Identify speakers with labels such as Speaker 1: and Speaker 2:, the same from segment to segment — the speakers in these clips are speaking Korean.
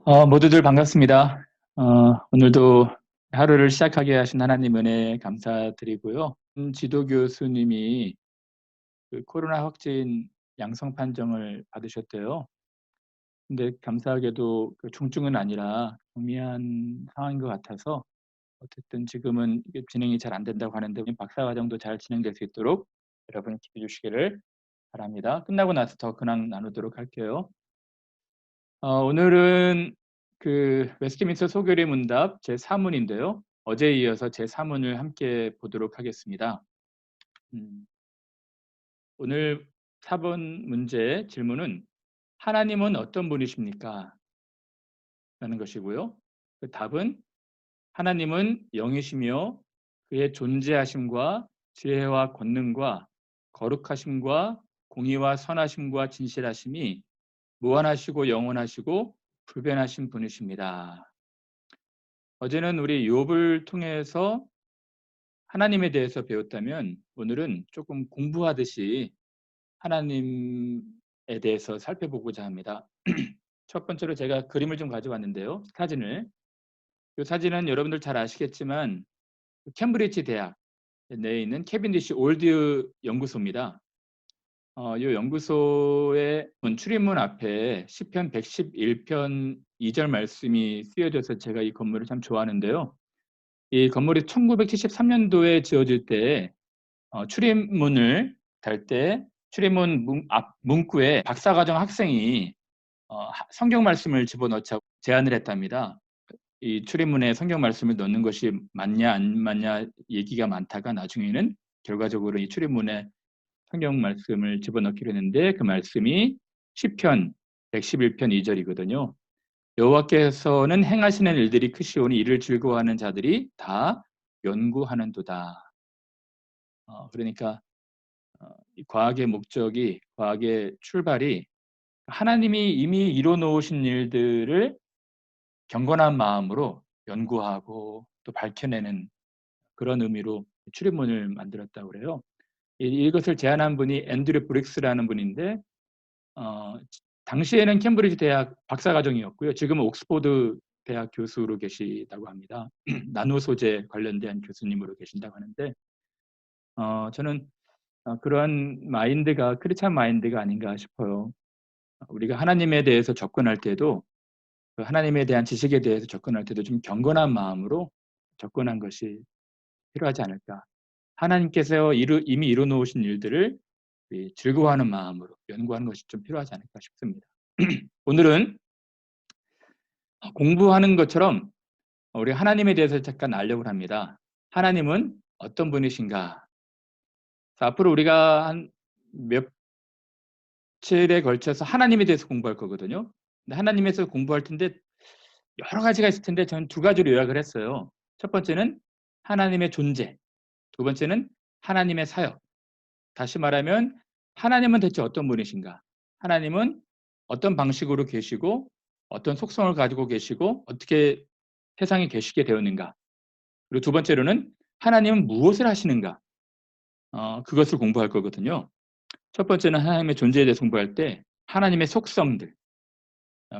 Speaker 1: 모두들 반갑습니다. 오늘도 하루를 시작하게 하신 하나님 은혜 감사드리고요. 지도 교수님이 그 코로나 확진 양성 판정을 받으셨대요. 근데 감사하게도 그 중증은 아니라 경미한 상황인 것 같아서 어쨌든 지금은 이게 진행이 잘 안 된다고 하는데 박사과정도 잘 진행될 수 있도록 여러분 기도해 주시기를 바랍니다. 끝나고 나서 더 근황 나누도록 할게요. 오늘은 그 웨스트민스터 소결의 문답 제4문인데요. 어제에 이어서 제4문을 함께 보도록 하겠습니다. 오늘 4번 문제 질문은 하나님은 어떤 분이십니까? 라는 것이고요. 그 답은 하나님은 영이시며 그의 존재하심과 지혜와 권능과 거룩하심과 공의와 선하심과 진실하심이 무한하시고 영원하시고 불변하신 분이십니다. 어제는 우리 욥을 통해서 하나님에 대해서 배웠다면 오늘은 조금 공부하듯이 하나님에 대해서 살펴보고자 합니다. 첫 번째로 제가 그림을 좀 가져왔는데요. 사진을. 이 사진은 여러분들 잘 아시겠지만 캠브리지 대학 내에 있는 캐빈디시 올드 연구소입니다. 이 연구소의 출입문 앞에 시편 111편 2절 말씀이 쓰여져서 제가 이 건물을 참 좋아하는데요. 이 건물이 1973년도에 지어질 때 출입문을 달 때 출입문 앞 문구에 박사과정 학생이 성경 말씀을 집어넣자고 제안을 했답니다. 이 출입문에 성경 말씀을 넣는 것이 맞냐 안 맞냐 얘기가 많다가 나중에는 결과적으로 이 출입문에 성경 말씀을 집어넣기로 했는데 그 말씀이 시편 111편 2절이거든요. 여호와께서는 행하시는 일들이 크시오니 이를 즐거워하는 자들이 다 연구하는도다. 그러니까 이 과학의 목적이, 과학의 출발이 하나님이 이미 이뤄놓으신 일들을 경건한 마음으로 연구하고 또 밝혀내는 그런 의미로 출입문을 만들었다고 그래요. 이것을 제안한 분이 앤드류 브릭스라는 분인데 당시에는 캠브리지 대학 박사과정이었고요. 지금은 옥스포드 대학 교수로 계시다고 합니다. 나노 소재 관련된 교수님으로 계신다고 하는데 저는 그러한 마인드가 크리스찬 마인드가 아닌가 싶어요. 우리가 하나님에 대해서 접근할 때도 그 하나님에 대한 지식에 대해서 접근할 때도 좀 경건한 마음으로 접근한 것이 필요하지 않을까. 하나님께서 이미 이루어놓으신 일들을 즐거워하는 마음으로 연구하는 것이 좀 필요하지 않을까 싶습니다. 오늘은 공부하는 것처럼 우리 하나님에 대해서 잠깐 알려고 합니다. 하나님은 어떤 분이신가? 앞으로 우리가 한 며칠에 걸쳐서 하나님에 대해서 공부할 거거든요. 근데 하나님에서 공부할 텐데 여러 가지가 있을 텐데 저는 두 가지로 요약을 했어요. 첫 번째는 하나님의 존재, 두 번째는 하나님의 사역. 다시 말하면 하나님은 대체 어떤 분이신가? 하나님은 어떤 방식으로 계시고 어떤 속성을 가지고 계시고 어떻게 세상에 계시게 되었는가? 그리고 두 번째로는 하나님은 무엇을 하시는가? 그것을 공부할 거거든요. 첫 번째는 하나님의 존재에 대해서 공부할 때 하나님의 속성들,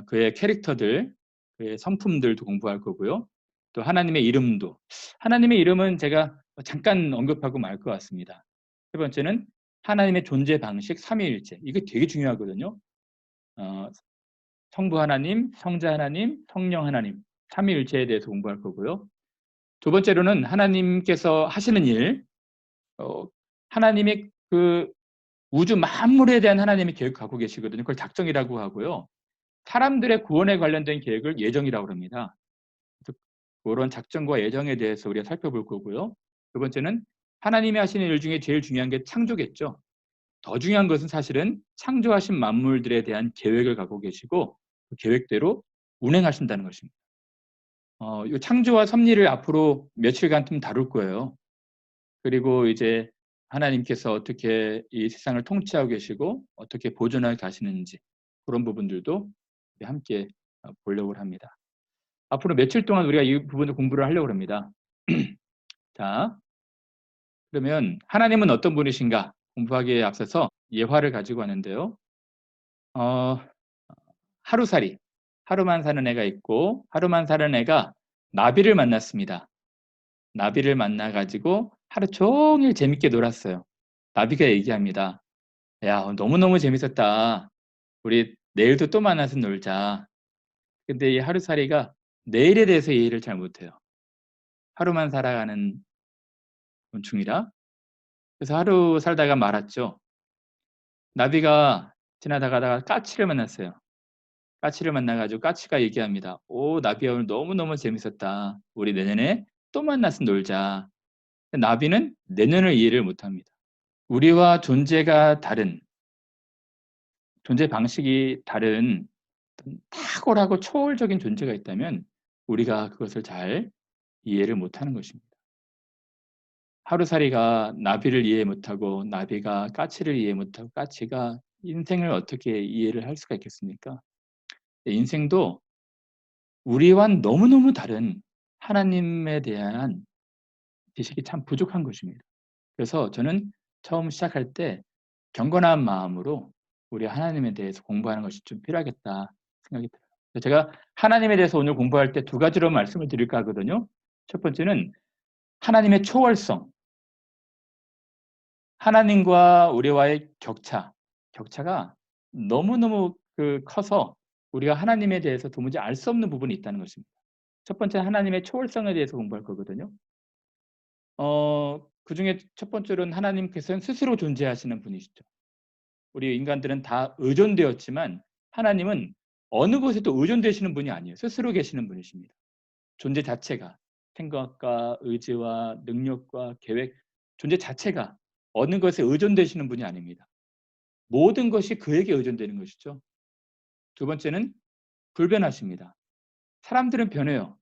Speaker 1: 그의 캐릭터들, 그의 성품들도 공부할 거고요. 또 하나님의 이름도. 하나님의 이름은 제가 잠깐 언급하고 말 것 같습니다. 세 번째는 하나님의 존재 방식, 삼위일체. 이거 되게 중요하거든요. 성부 하나님, 성자 하나님, 성령 하나님, 삼위일체에 대해서 공부할 거고요. 두 번째로는 하나님께서 하시는 일, 하나님의 그 우주 만물에 대한 하나님의 계획을 갖고 계시거든요. 그걸 작정이라고 하고요. 사람들의 구원에 관련된 계획을 예정이라고 합니다. 그래서 그런 작정과 예정에 대해서 우리가 살펴볼 거고요. 두 번째는 하나님이 하시는 일 중에 제일 중요한 게 창조겠죠. 더 중요한 것은 사실은 창조하신 만물들에 대한 계획을 갖고 계시고 그 계획대로 운행하신다는 것입니다. 이 창조와 섭리를 앞으로 며칠간 좀 다룰 거예요. 그리고 이제 하나님께서 어떻게 이 세상을 통치하고 계시고 어떻게 보존하고 가시는지 그런 부분들도 함께 보려고 합니다. 앞으로 며칠 동안 우리가 이 부분을 공부를 하려고 합니다. 자, 그러면 하나님은 어떤 분이신가 공부하기에 앞서서 예화를 가지고 왔는데요. 하루살이, 하루만 사는 애가 있고 하루만 사는 애가 나비를 만났습니다. 나비를 만나가지고 하루 종일 재밌게 놀았어요. 나비가 얘기합니다. 야, 너무너무 재밌었다. 우리 내일도 또 만나서 놀자. 근데 이 하루살이가 내일에 대해서 이해를 잘 못해요. 하루만 살아가는 곤충이라. 그래서 하루 살다가 말았죠. 나비가 지나다가다가 까치를 만났어요. 까치를 만나가지고 까치가 얘기합니다. 오, 나비야, 오늘 너무너무 재밌었다. 우리 내년에 또 만나서 놀자. 나비는 내년을 이해를 못합니다. 우리와 존재가 다른, 존재 방식이 다른 탁월하고 초월적인 존재가 있다면 우리가 그것을 잘 이해를 못하는 것입니다. 하루살이가 나비를 이해 못하고 나비가 까치를 이해 못하고 까치가 인생을 어떻게 이해를 할 수가 있겠습니까? 인생도 우리와는 너무너무 다른 하나님에 대한 지식이 참 부족한 것입니다. 그래서 저는 처음 시작할 때 경건한 마음으로 우리 하나님에 대해서 공부하는 것이 좀 필요하겠다 생각이 들어요. 제가 하나님에 대해서 오늘 공부할 때 두 가지로 말씀을 드릴까 하거든요. 첫 번째는 하나님의 초월성, 하나님과 우리와의 격차가 너무너무 커서 우리가 하나님에 대해서 도무지 알 수 없는 부분이 있다는 것입니다. 첫 번째 하나님의 초월성에 대해서 공부할 거거든요. 그중에 첫 번째로는 하나님께서는 스스로 존재하시는 분이시죠. 우리 인간들은 다 의존되었지만 하나님은 어느 곳에도 의존되시는 분이 아니에요. 스스로 계시는 분이십니다. 존재 자체가 생각과 의지와 능력과 계획, 존재 자체가 어느 것에 의존되시는 분이 아닙니다. 모든 것이 그에게 의존되는 것이죠. 두 번째는 불변하십니다. 사람들은 변해요.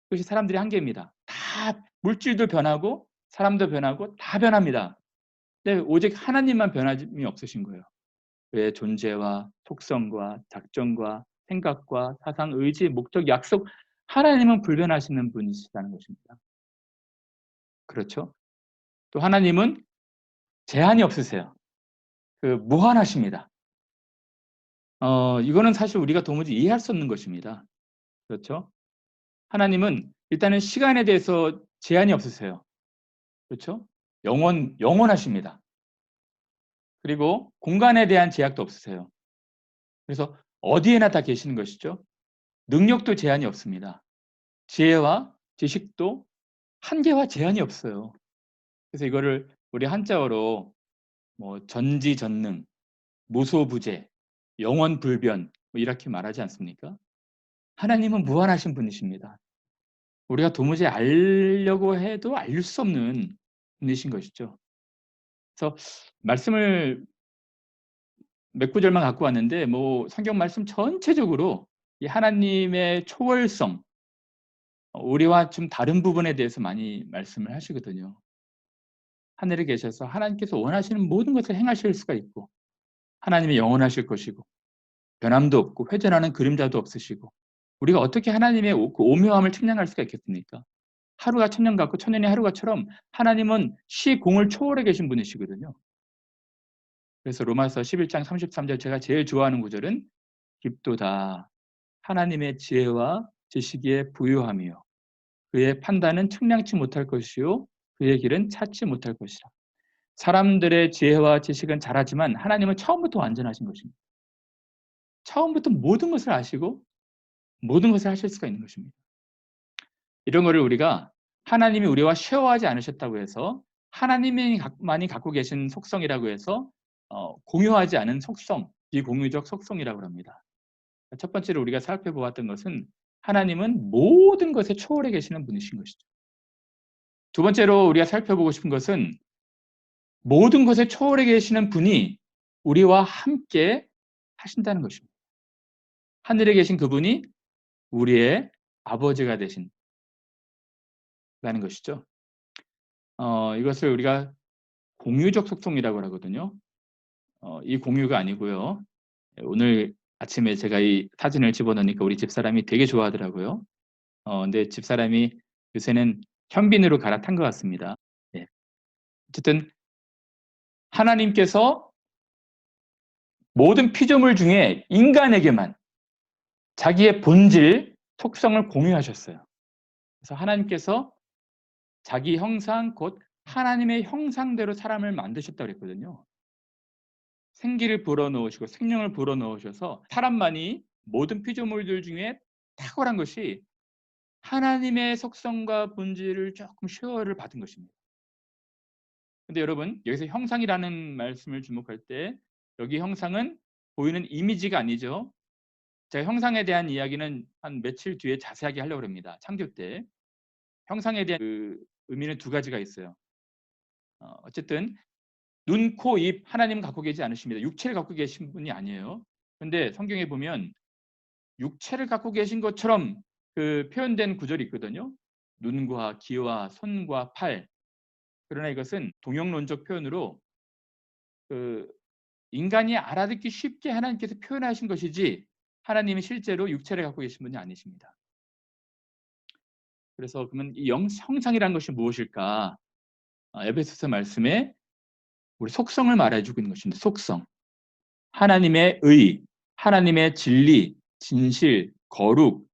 Speaker 1: 그것이 사람들의 한계입니다. 다 물질도 변하고 사람도 변하고 다 변합니다. 근데 오직 하나님만 변함이 없으신 거예요. 그의 존재와 속성과 작정과 생각과 사상, 의지, 목적, 약속, 하나님은 불변하시는 분이시다는 것입니다. 그렇죠? 또 하나님은 제한이 없으세요. 무한하십니다. 이거는 사실 우리가 도무지 이해할 수 없는 것입니다. 그렇죠? 하나님은 일단은 시간에 대해서 제한이 없으세요. 그렇죠? 영원하십니다. 그리고 공간에 대한 제약도 없으세요. 그래서 어디에나 다 계시는 것이죠. 능력도 제한이 없습니다. 지혜와 지식도 한계와 제한이 없어요. 그래서 이거를 우리 한자어로 전지전능, 무소부재, 영원불변 이렇게 말하지 않습니까? 하나님은 무한하신 분이십니다. 우리가 도무지 알려고 해도 알 수 없는 분이신 것이죠. 그래서 말씀을 몇 구절만 갖고 왔는데 성경 말씀 전체적으로 이 하나님의 초월성, 우리와 좀 다른 부분에 대해서 많이 말씀을 하시거든요. 하늘에 계셔서 하나님께서 원하시는 모든 것을 행하실 수가 있고 하나님이 영원하실 것이고 변함도 없고 회전하는 그림자도 없으시고 우리가 어떻게 하나님의 그 오묘함을 측량할 수가 있겠습니까? 하루가 천년 같고 천년이 하루가처럼 하나님은 시공을 초월해 계신 분이시거든요. 그래서 로마서 11장 33절 제가 제일 좋아하는 구절은 깊도다 하나님의 지혜와 지식에 부유하며 그의 판단은 측량치 못할 것이요 그의 길은 찾지 못할 것이라. 사람들의 지혜와 지식은 잘하지만 하나님은 처음부터 완전하신 것입니다. 처음부터 모든 것을 아시고 모든 것을 하실 수가 있는 것입니다. 이런 거를 우리가 하나님이 우리와 쉐어하지 않으셨다고 해서 하나님만이 갖고 계신 속성이라고 해서 공유하지 않은 속성, 비공유적 속성이라고 합니다. 첫 번째로 우리가 살펴보았던 것은 하나님은 모든 것에 초월해 계시는 분이신 것이죠. 두 번째로 우리가 살펴보고 싶은 것은 모든 것에 초월해 계시는 분이 우리와 함께 하신다는 것입니다. 하늘에 계신 그분이 우리의 아버지가 되신다는 것이죠. 이것을 우리가 공유적 속성이라고 하거든요. 이 공유가 아니고요. 오늘 아침에 제가 이 사진을 집어넣으니까 우리 집사람이 되게 좋아하더라고요. 근데 집사람이 요새는 현빈으로 갈아탄 것 같습니다. 네. 어쨌든 하나님께서 모든 피조물 중에 인간에게만 자기의 본질, 속성을 공유하셨어요. 그래서 하나님께서 자기 형상, 곧 하나님의 형상대로 사람을 만드셨다고 그랬거든요. 생기를 불어넣으시고 생명을 불어넣으셔서 사람만이 모든 피조물들 중에 탁월한 것이 하나님의 속성과 본질을 조금 쉐어를 받은 것입니다. 근데 여러분, 여기서 형상이라는 말씀을 주목할 때 여기 형상은 보이는 이미지가 아니죠. 제가 형상에 대한 이야기는 한 며칠 뒤에 자세하게 하려고 합니다. 창조 때. 형상에 대한 그 의미는 두 가지가 있어요. 어쨌든 눈, 코, 입 하나님은 갖고 계시지 않으십니다. 육체를 갖고 계신 분이 아니에요. 근데 성경에 보면 육체를 갖고 계신 것처럼 그 표현된 구절이 있거든요. 눈과 귀와 손과 팔. 그러나 이것은 동영론적 표현으로 그 인간이 알아듣기 쉽게 하나님께서 표현하신 것이지 하나님이 실제로 육체를 갖고 계신 분이 아니십니다. 그래서 그러면 이 형상이라는 것이 무엇일까? 에베소서 말씀에 우리 속성을 말해주고 있는 것입니다. 속성. 하나님의 의, 하나님의 진리, 진실, 거룩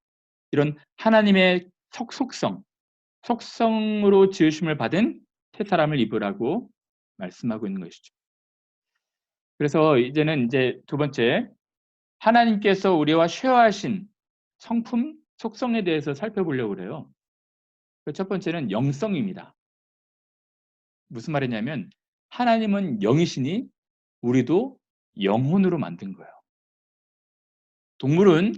Speaker 1: 이런 하나님의 속성, 속성으로 지으심을 받은 새 사람을 입으라고 말씀하고 있는 것이죠. 그래서 이제는 이제 두 번째, 하나님께서 우리와 쉐어하신 성품, 속성에 대해서 살펴보려고 그래요. 첫 번째는 영성입니다. 무슨 말이냐면 하나님은 영이시니 우리도 영혼으로 만든 거예요. 동물은,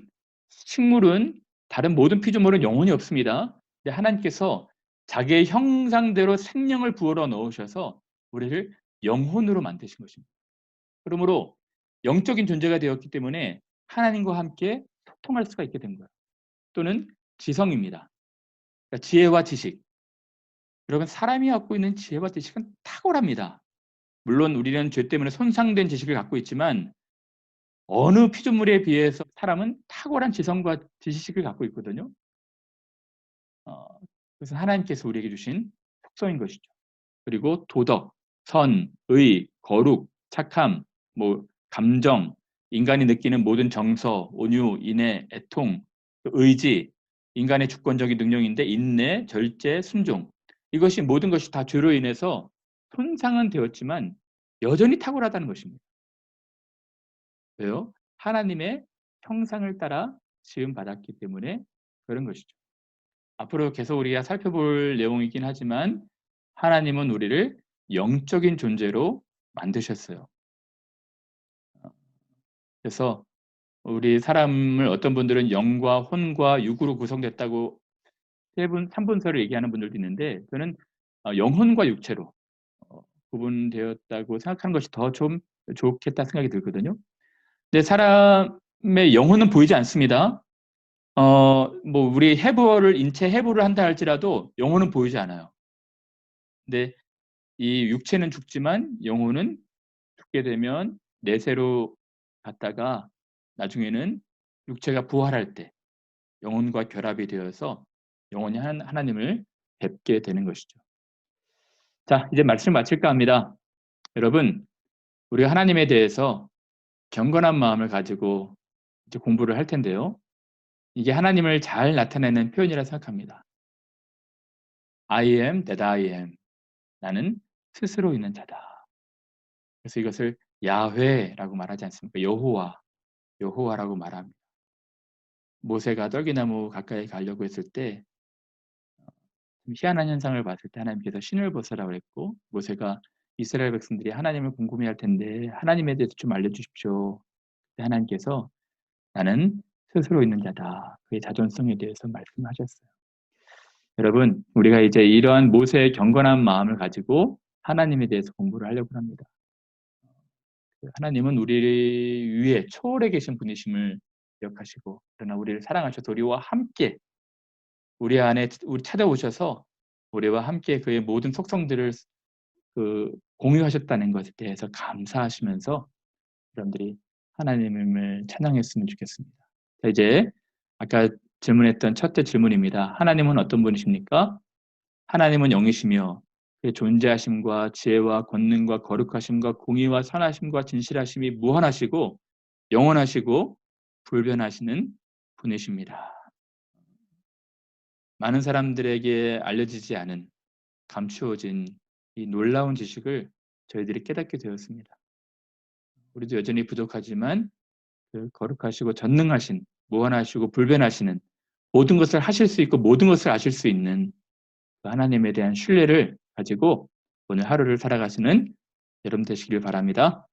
Speaker 1: 식물은, 다른 모든 피조물은 영혼이 없습니다. 근데 하나님께서 자기의 형상대로 생명을 부어러 넣으셔서 우리를 영혼으로 만드신 것입니다. 그러므로 영적인 존재가 되었기 때문에 하나님과 함께 소통할 수가 있게 된 거예요. 또는 지성입니다. 그러니까 지혜와 지식. 여러분, 사람이 갖고 있는 지혜와 지식은 탁월합니다. 물론 우리는 죄 때문에 손상된 지식을 갖고 있지만 어느 피조물에 비해서 사람은 탁월한 지성과 지식을 갖고 있거든요. 그래서 하나님께서 우리에게 주신 속성인 것이죠. 그리고 도덕, 선, 의, 거룩, 착함, 감정, 인간이 느끼는 모든 정서, 온유, 인애, 애통, 의지, 인간의 주권적인 능력인데 인내, 절제, 순종. 이것이 모든 것이 다 죄로 인해서 손상은 되었지만 여전히 탁월하다는 것입니다. 왜요? 하나님의 형상을 따라 지음받았기 때문에 그런 것이죠. 앞으로 계속 우리가 살펴볼 내용이긴 하지만 하나님은 우리를 영적인 존재로 만드셨어요. 그래서 우리 사람을 어떤 분들은 영과 혼과 육으로 구성됐다고 3분서를 얘기하는 분들도 있는데 저는 영혼과 육체로 구분되었다고 생각하는 것이 더 좀 좋겠다 생각이 들거든요. 근데 사람의 영혼은 보이지 않습니다. 우리 인체 해부를 한다 할지라도 영혼은 보이지 않아요. 근데 이 육체는 죽지만 영혼은 죽게 되면 내세로 갔다가 나중에는 육체가 부활할 때 영혼과 결합이 되어서 영혼이 하나님을 뵙게 되는 것이죠. 자, 이제 말씀 마칠까 합니다. 여러분, 우리가 하나님에 대해서 경건한 마음을 가지고 이제 공부를 할 텐데요. 이게 하나님을 잘 나타내는 표현이라 생각합니다. I am that I am. 나는 스스로 있는 자다. 그래서 이것을 야훼라고 말하지 않습니까? 여호와라고 말합니다. 모세가 떨기나무 가까이 가려고 했을 때 희한한 현상을 봤을 때 하나님께서 신을 벗으라고 했고 모세가 이스라엘 백성들이 하나님을 궁금해할 텐데 하나님에 대해서 좀 알려주십시오. 하나님께서 나는 스스로 있는 자다. 그의 자존성에 대해서 말씀하셨어요. 여러분, 우리가 이제 이러한 모세의 경건한 마음을 가지고 하나님에 대해서 공부를 하려고 합니다. 하나님은 우리 위에 초월해 계신 분이심을 기억하시고 그러나 우리를 사랑하셔서 우리와 함께 우리 안에 찾아오셔서 우리와 함께 그의 모든 속성들을 공유하셨다는 것에 대해서 감사하시면서 여러분들이 하나님을 찬양했으면 좋겠습니다. 자, 이제 아까 질문했던 첫째 질문입니다. 하나님은 어떤 분이십니까? 하나님은 영이시며 그의 존재하심과 지혜와 권능과 거룩하심과 공의와 선하심과 진실하심이 무한하시고 영원하시고 불변하시는 분이십니다. 많은 사람들에게 알려지지 않은 감추어진 이 놀라운 지식을 저희들이 깨닫게 되었습니다. 우리도 여전히 부족하지만 그 거룩하시고 전능하신, 무한하시고 불변하시는, 모든 것을 하실 수 있고 모든 것을 아실 수 있는 그 하나님에 대한 신뢰를 가지고 오늘 하루를 살아가시는 여러분 되시길 바랍니다.